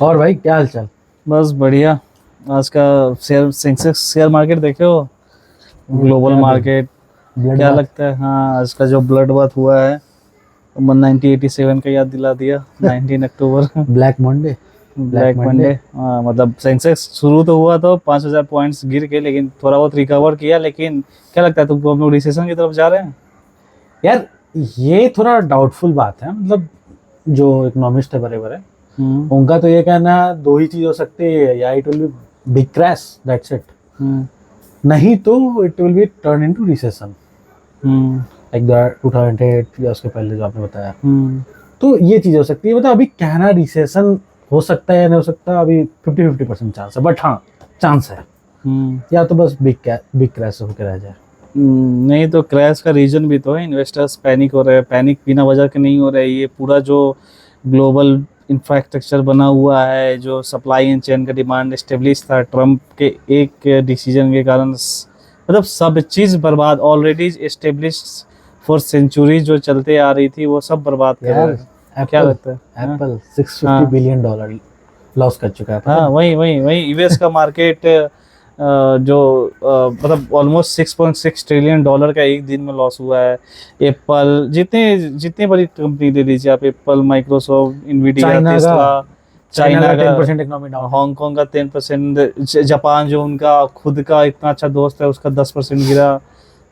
और भाई क्या हाल चाल। बस बढ़िया। आज का शेयर सेंसेक्स शेयर मार्केट देखे हो? ग्लोबल क्या देख मार्केट। ब्लड क्या बाथ। लगता है, हाँ, आज का जो ब्लड बाथ हुआ है 1987 का याद दिला दिया। 19 अक्टूबर। Black Monday. Black black Monday. Monday. हाँ, मतलब सेंसेक्स शुरू तो हुआ तो 5,000 पॉइंट्स गिर के, लेकिन थोड़ा बहुत रिकवर किया। लेकिन क्या लगता है तुमको, हम लोग रिसेशन की तरफ जा रहे हैं? यार ये थोड़ा डाउटफुल बात है, मतलब जो इकोनॉमिस्ट है बड़े बड़े, हम्म। उनका तो ये कहना है दो ही चीज हो सकती है, या it will be big crash, that's it, hmm. नहीं तो it will be turn into recession, hmm. Like the 2008 या उसके पहले जो आपने बताया। हम्म। तो ये चीज हो सकती है, मतलब अभी कहना रिसेशन हो सकता है या नहीं हो सकता, अभी 50-50% चांस है, बट हाँ चांस है। हम्म। या तो बस बिग क्रैश होकर रह जाए। नहीं तो क्रैश का रीजन भी तो है, इन्वेस्टर्स पैनिक हो रहे हैं। पैनिक बिना वजह के नहीं हो रहे। ये पूरा जो ग्लोबल इंफ्रास्ट्रक्चर बना हुआ है, जो सप्लाई एंड चेन का डिमांड स्टेब्लिश था ट्रम्प के एक डिसीजन के कारण, मतलब सब चीज़ बर्बाद। ऑलरेडी एस्टेब्लिश फॉर सेंचुरी जो चलते आ रही थी वो सब बर्बाद कर यार रहे हैं। क्या एप्पल लगता है? हाँ। एप्पल 650 हाँ। बिलियन डॉलर लॉस कर चुका है, पता हाँ, है। वही वही वही यूएस का मार्केट, जो मतलब ऑलमोस्ट 6.6 ट्रिलियन डॉलर का एक दिन में लॉस हुआ है। एप्पल, जितने जितने बड़ी कंपनी ले लीजिए आप, एप्पल, माइक्रोसॉफ्ट, इन्विडिया, चाइना का टेस्ला। चाइना चाइना का का, 10% इकोनॉमी डाउन है। हांगकांग का 10%, जापान जो उनका खुद का इतना अच्छा दोस्त है उसका 10% गिरा।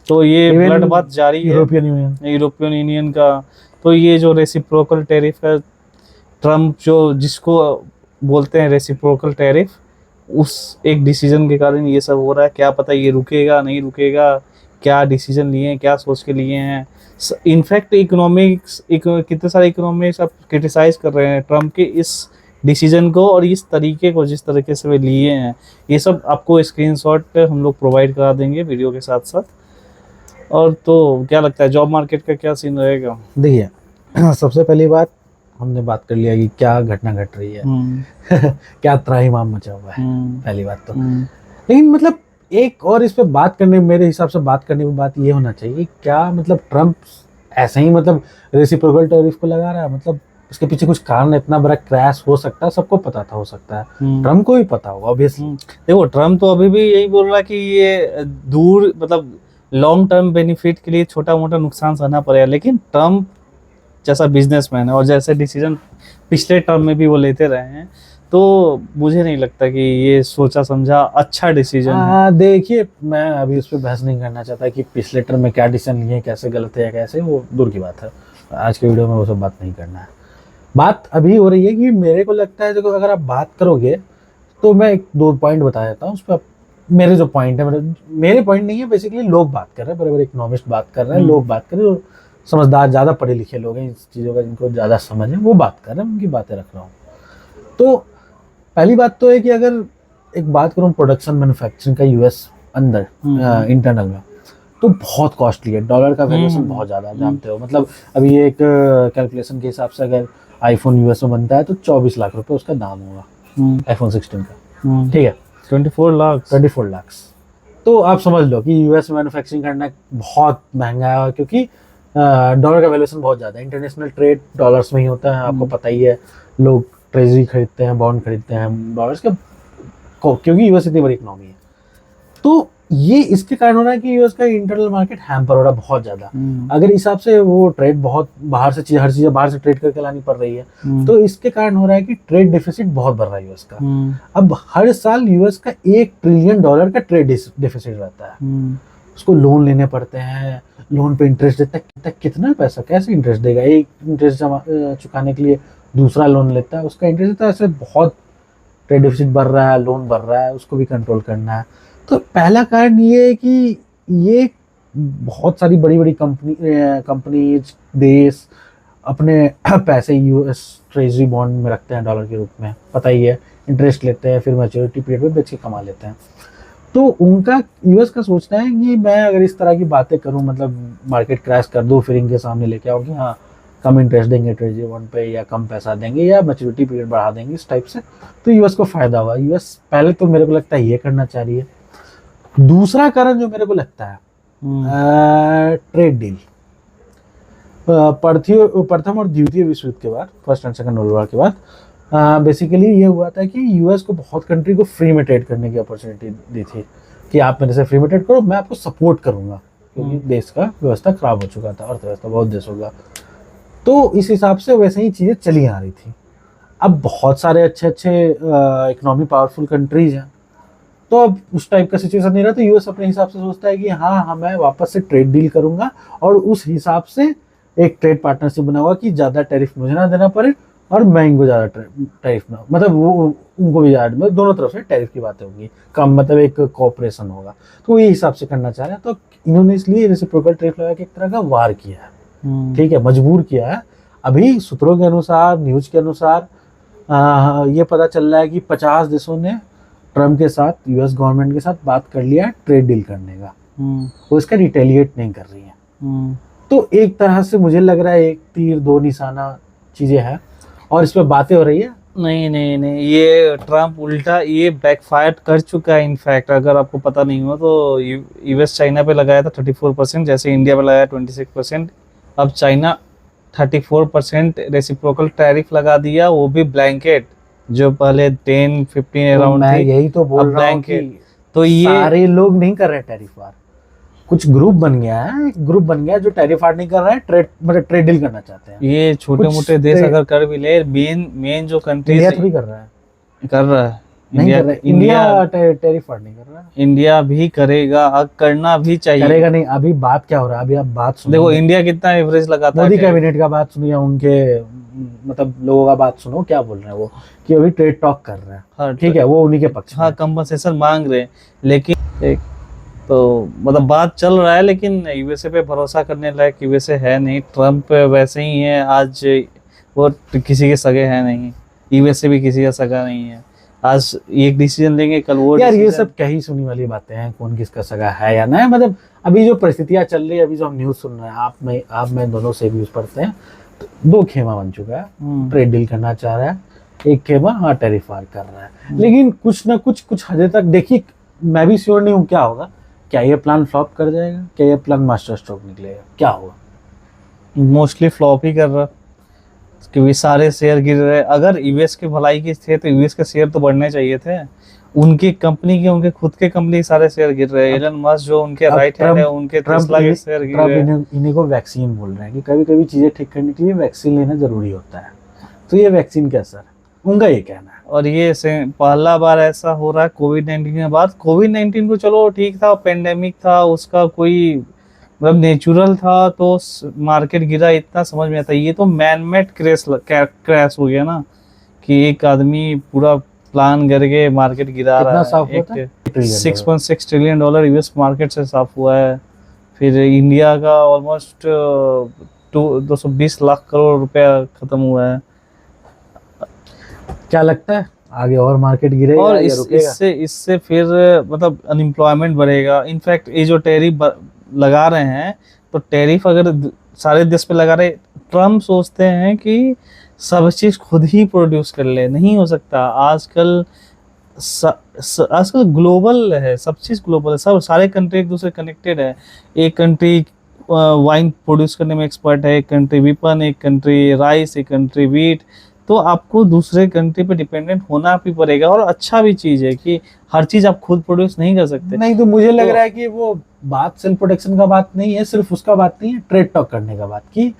तो ये इवन ब्लड बात जारी है। European union. यूरोपियन यूनियन का। तो ये जो रेसिप्रोकल टैरिफ का, ट्रम्प जो जिसको बोलते हैं रेसिप्रोकल टैरिफ, उस एक डिसीजन के कारण ये सब हो रहा है। क्या पता ये रुकेगा नहीं रुकेगा, क्या डिसीजन लिए हैं, क्या सोच के लिए हैं। इनफैक्ट इकोनॉमिक्स, कितने सारे इकोनॉमिक्स अब क्रिटिसाइज कर रहे हैं ट्रम्प के इस डिसीजन को और इस तरीके को जिस तरीके से वे लिए हैं। ये सब आपको स्क्रीनशॉट हम लोग प्रोवाइड करा देंगे वीडियो के साथ साथ। और तो क्या लगता है जॉब मार्केट का क्या सीन रहेगा? देखिए सबसे पहली बात, हमने बात कर लिया कि क्या घटना घट रही है। हम्म। क्या त्राहिमाम मचा हुआ है, हम्म। पहली बात तो। हम्म। लेकिन मतलब एक और इस पे बात करने, मेरे हिसाब से बात करने की बात ये होना चाहिए, क्या मतलब ट्रम्प ऐसे ही मतलब रेसिप्रोकल टैरिफ को लगा रहा है, मतलब उसके पीछे कुछ कारण है। इतना बड़ा क्रैश हो सकता है, सबको पता था, हो सकता है हम्म। ट्रम्प को भी पता होगा ऑब्वियसली। देखो, ट्रम्प तो अभी भी यही बोल रहा है कि ये दूर, मतलब लॉन्ग टर्म बेनिफिट के लिए छोटा मोटा नुकसान सहना पड़ेगा। लेकिन ट्रम्प जैसा बिजनेसमैन है और जैसे डिसीजन पिछले टर्म में भी वो लेते रहे हैं, तो मुझे नहीं लगता कि ये सोचा समझा अच्छा डिसीजन है। देखिए मैं अभी उस पर बहस नहीं करना चाहता कि पिछले टर्म में क्या डिसीजन लिए, कैसे गलत है या कैसे, वो दूर की बात है। आज के वीडियो में वो सब बात नहीं करना है। बात अभी हो रही है कि मेरे को लगता है, देखो अगर आप बात करोगे तो मैं एक दो पॉइंट बता देता हूँ उस पर। मेरे जो पॉइंट है, मेरे पॉइंट नहीं है, बेसिकली लोग बात कर रहे हैं, बड़े बड़े इकोनॉमिस्ट बात कर रहे हैं, लोग बात कर रहे हैं, जो समझदार, ज़्यादा पढ़े लिखे लोग हैं इस चीज़ों का, जिनको ज़्यादा समझ है, वो बात कर रहे हैं, उनकी बातें रख रहा हूँ। तो पहली बात तो है कि अगर एक बात करूँ प्रोडक्शन मैन्युफैक्चरिंग का यूएस अंदर इंटरनल में, तो बहुत कॉस्टली है। डॉलर का वैल्यूएशन बहुत ज़्यादा है, जानते हो। मतलब अभी एक कैलकुलेशन के हिसाब से अगर आईफोन यूएस में बनता है तो 24 लाख रुपए उसका दाम होगा, आईफोन 16 का। ठीक है, 24 लाख। 24 लाख। तो आप समझ लो कि यूएस में मैन्युफैक्चरिंग करना बहुत महंगा है, क्योंकि डॉलर का वैल्यूएशन बहुत ज़्यादा है। इंटरनेशनल ट्रेड डॉलर्स में ही होता है, आपको पता ही है। लोग ट्रेजरी खरीदते हैं, बॉन्ड खरीदते हैं डॉलर्स के, क्योंकि यूएस इतनी बड़ी इकोनॉमी है। तो ये इसके कारण हो रहा है कि यूएस का इंटरनल मार्केट हैम्पर हो रहा है बहुत ज्यादा। अगर इस हिसाब से वो ट्रेड बहुत बाहर से चीज, हर चीज बाहर से ट्रेड करके लानी पड़ रही है, तो इसके कारण हो रहा है कि ट्रेड डेफिसिट बहुत बढ़ रहा है यूएस का। अब हर साल यूएस का $1 ट्रिलियन का ट्रेड डेफिसिट रहता है। उसको लोन लेने पड़ते हैं, लोन पे इंटरेस्ट देता है, कितना पैसा कैसे इंटरेस्ट देगा। एक इंटरेस्ट चुकाने के लिए दूसरा लोन लेता है, उसका इंटरेस्ट देता है, ऐसे बहुत ट्रेड डेफिसिट बढ़ रहा है, लोन बढ़ रहा है, उसको भी कंट्रोल करना है। तो पहला कारण ये है कि ये बहुत सारी बड़ी बड़ी कंपनीज, देश अपने पैसे यूएस ट्रेजरी बॉन्ड में रखते हैं डॉलर के रूप में, पता ही है। इंटरेस्ट लेते हैं, फिर मैच्योरिटी पीरियड पे बेच के कमा लेते हैं। तो उनका, यूएस का सोचना है कि मैं अगर इस तरह की बातें करूं, मतलब मार्केट क्रैश कर दूं, फिर इनके सामने लेके आऊँ कि हाँ कम इंटरेस्ट देंगे ट्रेजरी बॉन्ड पे, या कम पैसा देंगे, या मैच्योरिटी पीरियड बढ़ा देंगे, इस टाइप से, तो यूएस को फायदा हुआ। यूएस पहले तो मेरे को लगता है ये करना चाह रही है। दूसरा कारण जो मेरे को लगता है, ट्रेड डील। प्रथम और द्वितीय विश्व युद्ध के बाद, first and second world war के बाद, बेसिकली ये हुआ था कि यूएस को बहुत कंट्री को फ्री में ट्रेड करने की अपॉर्चुनिटी दी थी कि आप मेरे से फ्री में ट्रेड करो, मैं आपको सपोर्ट करूंगा, क्योंकि देश का व्यवस्था खराब हो चुका था, अर्थव्यवस्था बहुत देशों का। तो इस हिसाब से वैसे ही चीज़ें चली आ रही थी। अब बहुत सारे अच्छे अच्छे इकोनॉमी पावरफुल कंट्रीज हैं, तो अब उस टाइप का सिचुएशन नहीं रहा, तो यूएस अपने हिसाब से सोचता है कि हाँ मैं वापस से ट्रेड डील करूंगा और उस हिसाब से एक ट्रेड पार्टनरशिप बनाऊंगा कि ज़्यादा टैरिफ मुझे ना देना पड़े और मैं इनको ज़्यादा टैरिफ ना, मतलब वो उनको भी ज़्यादा, मतलब दोनों तरफ से टैरिफ की बातें होंगी, कम, मतलब एक कोऑपरेशन होगा। तो वो ये हिसाब से करना चाह रहे हैं, तो इन्होंने इसलिए रेसिप्रोकल टैरिफ लगा के एक तरह का वार किया है, ठीक है, मजबूर किया है। अभी सूत्रों के अनुसार, न्यूज के अनुसार ये पता चल रहा है कि 50 देशों ने ट्रम्प के साथ, यूएस गवर्नमेंट के साथ बात कर लिया है ट्रेड डील करने का, वो इसका रिटेलिएट नहीं कर रही है। तो एक तरह से मुझे लग रहा है एक तीर दो निशाना चीजें हैं और इस पे बातें हो रही है। नहीं नहीं नहीं, ये ट्रम्प उल्टा ये बैकफायर कर चुका है। इनफैक्ट अगर आपको पता नहीं हो तो यूएस चाइना पे लगाया था 34%, जैसे इंडिया पे लगाया 26%, अब चाइना 34% रेसिप्रोकल टैरिफ लगा दिया, वो भी ब्लैंकेट, जो पहले 10-15 तो अराउंड मैं थी, यही तो बोल अब रहा हूँ कि ब्लैंकेट। तो ये सारे लोग नहीं कर रहे टैरिफ वार, कुछ ग्रुप बन गया है, एक ग्रुप बन गया है जो टैरिफ वार नहीं कर रहा है, ट्रेड मतलब ट्रेड डील करना चाहते हैं। ये छोटे कुछ मोटे देश अगर कर भी ले, मेन जो कंट्रीज इंडिया थोड़ी कर रहा है, कर रहा है, नहीं कर रहा है, इंडिया टैरिफ वार नहीं कर रहा है। इंडिया भी करेगा, अब करना भी चाहिए। करेगा नहीं, अभी बात क्या हो रहा है, अभी आप बात सुनो, देखो इंडिया कितना एवरेज लगाता मोदी है। कैबिनेट का बात सुनिए, उनके मतलब लोगों का बात सुनो क्या बोल रहे हैं वो, कि अभी ट्रेड टॉक कर रहे हैं, हाँ, ठीक है, वो उन्हीं के पक्ष में हाँ है। कंपनसेशन मांग रहे हैं, लेकिन एक तो मतलब बात चल रहा है, लेकिन यूएसए पे भरोसा करने लायक यूएसए है नहीं। ट्रम्प वैसे ही है, आज वो किसी के सगे है नहीं, यूएसए भी किसी का सगा नहीं है। आज एक डिसीजन लेंगे, कल वो यार ये decision- सब कहीं सुनी वाली बातें हैं, कौन किसका सगा है या ना है, मतलब अभी जो परिस्थितियां चल रही है, अभी जो हम न्यूज सुन रहे हैं, आप मैं दोनों से न्यूज पढ़ते हैं, तो दो खेमा बन चुका है, ट्रेड डील करना चाह रहा है, एक खेमा हाँ टैरिफ वार कर रहा है। लेकिन कुछ ना कुछ हद तक देखिए, मैं भी श्योर नहीं हूँ क्या होगा, क्या ये प्लान फ्लॉप कर जाएगा, क्या ये प्लान मास्टर स्ट्रोक निकलेगा, क्या होगा। मोस्टली फ्लॉप ही कर रहा, क्योंकि सारे शेयर गिर रहे। अगर यूएस की भलाई की थे तो यूएस के शेयर तो बढ़ने चाहिए थे, उनकी कंपनी के, उनके खुद के कंपनी सारे शेयर गिर रहे हैं। एलन मस्क जो उनके राइट हैंड है, उनके टेस्ला के शेयर गिर रहे हैं। इन्हीं को वैक्सीन बोल रहे हैं कि कभी कभी चीजें ठीक करने के लिए वैक्सीन लेना जरूरी होता है, तो ये वैक्सीन का असर है, उनका ये कहना है। और ये पहला बार ऐसा हो रहा है कोविड-19 के बाद। कोविड-19 को चलो ठीक था, पेंडेमिक था, उसका कोई मतलब नेचुरल था तो मार्केट गिरा, इतना समझ में आता। ये तो मैन मेड क्रैश हो गया ना, कि एक आदमी पूरा प्लान करके मार्केट गिरा कितना रहा साफ है। हुआ था? $6.6 ट्रिलियन यूएस मार्केट से साफ हुआ है। फिर इंडिया का ऑलमोस्ट 220 लाख करोड़ रुपया खत्म हुआ है। क्या लगता है आगे और मार्केट गिरेगा और या रुकेगा? इससे फिर मतलब अनएम्प्लॉयमेंट बढ़ेगा। इनफैक्ट ये जो टैरिफ लगा रहे हैं, तो टैरिफ अगर सारे देश पे लगा रहे, ट्रम्प सोचते हैं कि सब चीज खुद ही प्रोड्यूस कर ले, नहीं हो सकता। आजकल आजकल ग्लोबल है, सब चीज ग्लोबल है, सब सारे कंट्री एक दूसरे कनेक्टेड है। एक कंट्री वाइन प्रोड्यूस करने में एक्सपर्ट है, एक कंट्री विपन, एक कंट्री राइस, एक कंट्री वीट। तो आपको दूसरे कंट्री पे डिपेंडेंट होना भी पड़ेगा। और अच्छा भी चीज है कि हर चीज आप खुद प्रोड्यूस नहीं कर सकते। नहीं, तो मुझे लग रहा है कि वो बात सेल्फ प्रोटेक्शन का बात नहीं है, सिर्फ उसका बात नहीं है, ट्रेड टॉक करने का बात, कि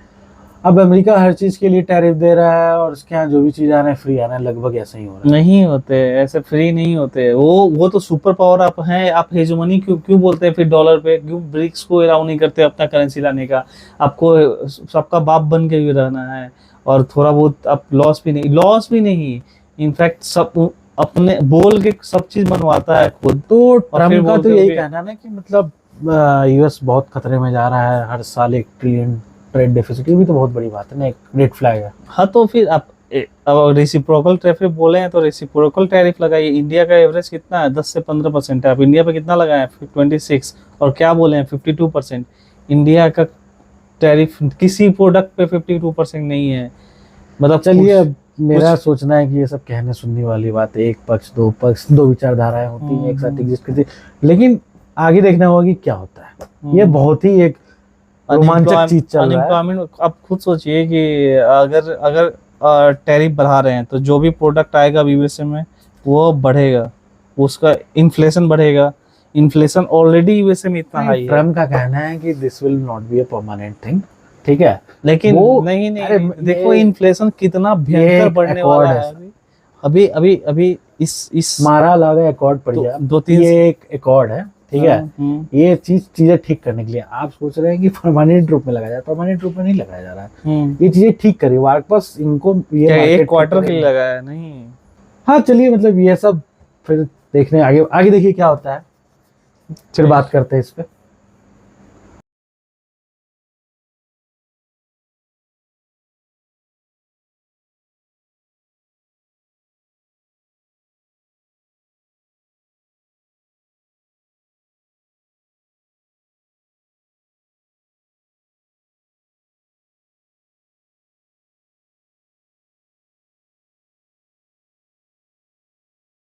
अब अमेरिका हर चीज के लिए टैरिफ दे रहा है और उसके यहाँ जो भी चीज आ रहा है फ्री आ रहा है, लगभग ऐसा ही हो रहा है। नहीं होते ऐसे, फ्री नहीं होते। वो तो सुपर पावर आप हैं, आप हेजमनी क्यों बोलते हैं फिर डॉलर पे? क्यों ब्रिक्स को अलाउ नहीं करते अपना करेंसी लाने का? आपको सबका बाप बन के भी रहना है, और थोड़ा बहुत आप लॉस भी नहीं, इनफैक्ट सब अपने बोल के सब चीज बनवाता है खुद। तो फिर ट्रम्प का तो बोलते हो यही कि- कहना है ना कि मतलब यूएस बहुत खतरे में जा रहा है, हर साल 1 ट्रिलियन ट्रेड डेफिसिट, ये भी तो बहुत बड़ी बात है ना, एक रेड फ्लैग है। हाँ, तो फिर आप अब रेसिप्रोकल टैरिफ बोले हैं तो रेसिप्रोकल टैरिफ लगाइए। इंडिया का एवरेज कितना है? 10 से 15% है। आप इंडिया पे कितना लगाए? 26। और क्या बोले हैं? 52%। इंडिया का टैरिफ किसी प्रोडक्ट पे 52% नहीं है। मतलब चलिए, अब मेरा सोचना है कि ये सब कहने सुनने वाली बात है, एक पक्ष दो विचारधाराएं होती हैं, एक साथ एग्जिस्ट करती हैं, लेकिन आगे देखना होगा कि क्या होता है। ये बहुत ही एक रोमांचक चीज चल रहा है। अनएम्प्लॉयमेंट आप खुद सोचिए कि अगर टैरिफ बढ़ा रहे हैं, तो जो भी प्रोडक्ट आएगा यूएसए में वो बढ़ेगा, उसका इन्फ्लेशन बढ़ेगा। इन्फ्लेशन ऑलरेडी यूएसए में इतना हाई है। ट्रम्प का कहना है कि this will not be a permanent thing, ठीक है, लेकिन वो नहीं अरे नहीं, देखो ये- इन्फ्लेशन कितना भयंकर बढ़ने वाला है अभी अभी अभी इस मारा लागा अकॉर्ड पड़ गया, दो तीन ये एक अकॉर्ड है, ठीक है, हम्म, ये चीजें ठीक करने के लिए आप सोच रहे हैं कि परमानेंट रूप में लगाया जाए, परमानेंट रूप में नहीं लगाया जा रहा है, हम्म। ये चीजें ठीक करी वापस इनको ये क्या market एक क्वार्टर ठीक के लिए करेंगे। लगाया नहीं? हाँ चलिए, मतलब ये सब फिर देखने आगे आगे देखिए क्या होता है, फिर बात करते हैं इस पे।